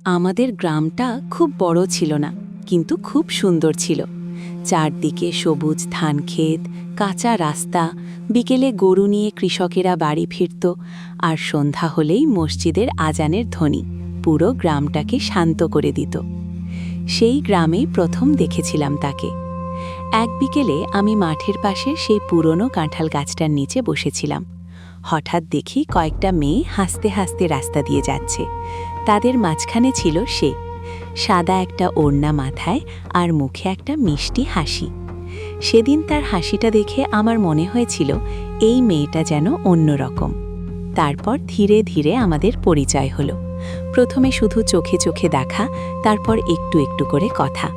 আমাদের গ্রামটা খুব বড় ছিল না, কিন্তু খুব সুন্দর ছিল। চারদিকে সবুজ ধানক্ষেত, কাঁচা রাস্তা, বিকেলে গরু নিয়ে কৃষকেরা বাড়ি ফিরত, আর সন্ধ্যা হলেই মসজিদের আজানের ধ্বনি পুরো গ্রামটাকে শান্ত করে দিত। সেই গ্রামেই প্রথম দেখেছিলাম তাকে। এক বিকেলে আমি মাঠের পাশে সেই পুরনো কাঁঠাল গাছটার নিচে বসেছিলাম। হঠাৎ দেখি কয়েকটা মেয়ে হাসতে হাসতে রাস্তা দিয়ে যাচ্ছে। তাদের মাঝখানে ছিল সে, সাদা একটা ওড়না মাথায় আর মুখে একটা মিষ্টি হাসি। সেদিন তার হাসিটা দেখে আমার মনে হয়েছিল এই মেয়েটা যেন অন্যরকম। তারপর ধীরে ধীরে আমাদের পরিচয় হলো। প্রথমে শুধু চোখে চোখে দেখা, তারপর একটু একটু করে কথা।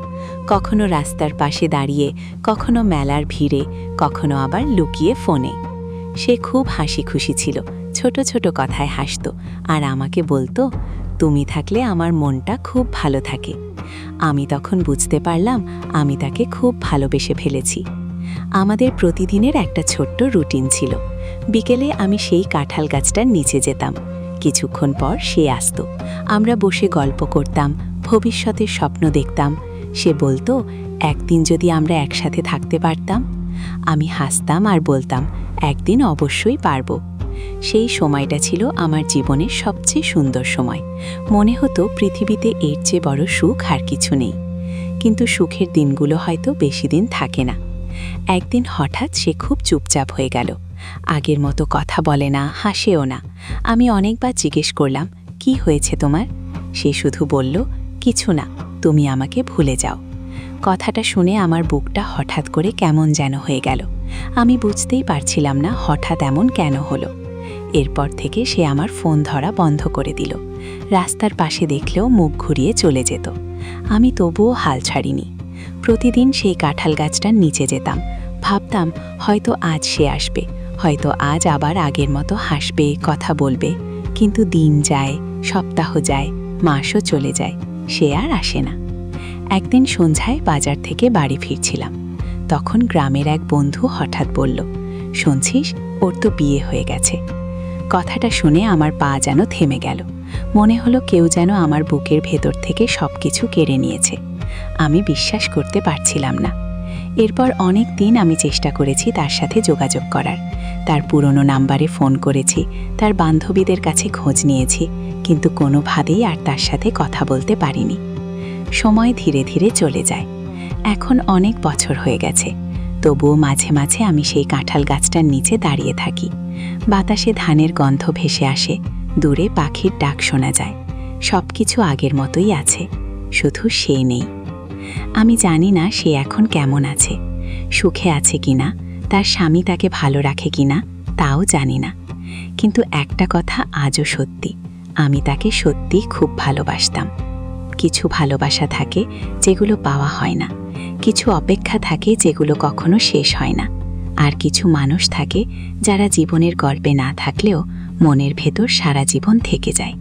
কখনো রাস্তার পাশে দাঁড়িয়ে, কখনো মেলার ভিড়ে, কখনো আবার লুকিয়ে ফোনে। সে খুব হাসি খুশি ছিল, ছোট ছোট কথায় হাসত, আর আমাকে বলতো, তুমি থাকলে আমার মনটা খুব ভালো থাকে। আমি তখন বুঝতে পারলাম আমি তাকে খুব ভালোবেসে ফেলেছি। আমাদের প্রতিদিনের একটা ছোট্ট রুটিন ছিল। বিকেলে আমি সেই কাঁঠাল গাছটার নিচে যেতাম। কিছুক্ষণ পর সে আসতো। আমরা বসে গল্প করতাম, ভবিষ্যতের স্বপ্ন দেখতাম। সে বলতো, একদিন যদি আমরা একসাথে থাকতে পারতাম। আমি হাসতাম আর বলতাম, একদিন অবশ্যই পারব। সেই সময়টা ছিল আমার জীবনের সবচেয়ে সুন্দর সময়। মনে হতো পৃথিবীতে এর চেয়ে বড় সুখ আর কিছু নেই। কিন্তু সুখের দিনগুলো হয়তো বেশি দিন থাকে না। একদিন হঠাৎ সে খুব চুপচাপ হয়ে গেল। আগের মতো কথা বলে না, হাসেও না। আমি অনেকবার জিজ্ঞেস করলাম, কি হয়েছে তোমার? সে শুধু বলল, কিছু না, তুমি আমাকে ভুলে যাও। কথাটা শুনে আমার বুকটা হঠাৎ করে কেমন যেন হয়ে গেল। আমি বুঝতেই পারছিলাম না হঠাৎ এমন কেন হলো। এরপর থেকে সে আমার ফোন ধরা বন্ধ করে দিল। রাস্তার পাশে দেখলেও মুখ ঘুরিয়ে চলে যেত। আমি তবুও হাল ছাড়িনি। প্রতিদিন সেই কাঁঠাল গাছটার নিচে যেতাম। ভাবতাম, হয়তো আজ সে আসবে, হয়তো আজ আবার আগের মতো হাসবে, কথা বলবে। কিন্তু দিন যায়, সপ্তাহ যায়, মাসও চলে যায়, সে আর আসে না। একদিন সন্ধ্যায় বাজার থেকে বাড়ি ফিরছিলাম। তখন গ্রামের এক বন্ধু হঠাৎ বলল, শুনছিস, ওর তো বিয়ে হয়ে গেছে। কথাটা শুনে আমার পা যেন থেমে গেল। মনে হলো কেউ যেন আমার বুকের ভেতর থেকে সব কিছু কেড়ে নিয়েছে। আমি বিশ্বাস করতে পারছিলাম না। এরপর অনেক দিন আমি চেষ্টা করেছি তার সাথে যোগাযোগ করার। তার পুরনো নাম্বারে ফোন করেছি, তার বান্ধবীদের কাছে খোঁজ নিয়েছি, কিন্তু কোনোভাবেই আর তার সাথে কথা বলতে পারিনি। সময় ধীরে ধীরে চলে যায়। এখন অনেক বছর হয়ে গেছে। তবুও মাঝে মাঝে আমি সেই কাঁঠাল গাছটার নিচে দাঁড়িয়ে থাকি। বাতাসে ধানের গন্ধ ভেসে আসে, দূরে পাখির ডাক শোনা যায়। সব কিছু আগের মতোই আছে, শুধু সে নেই। আমি জানি না সে এখন কেমন আছে, সুখে আছে কিনা, তার স্বামী তাকে ভালো রাখে কিনা, তাও জানি না। কিন্তু একটা কথা আজও সত্যি, আমি তাকে সত্যি খুব ভালোবাসতাম। কিছু ভালোবাসা থাকে যেগুলো পাওয়া হয় না, কিছু অপেক্ষা থাকে যেগুলো কখনো শেষ হয় না, আর কিছু মানুষ থাকে যারা জীবনের গল্পে না থাকলেও মনের ভেতর সারা জীবন থেকে যায়।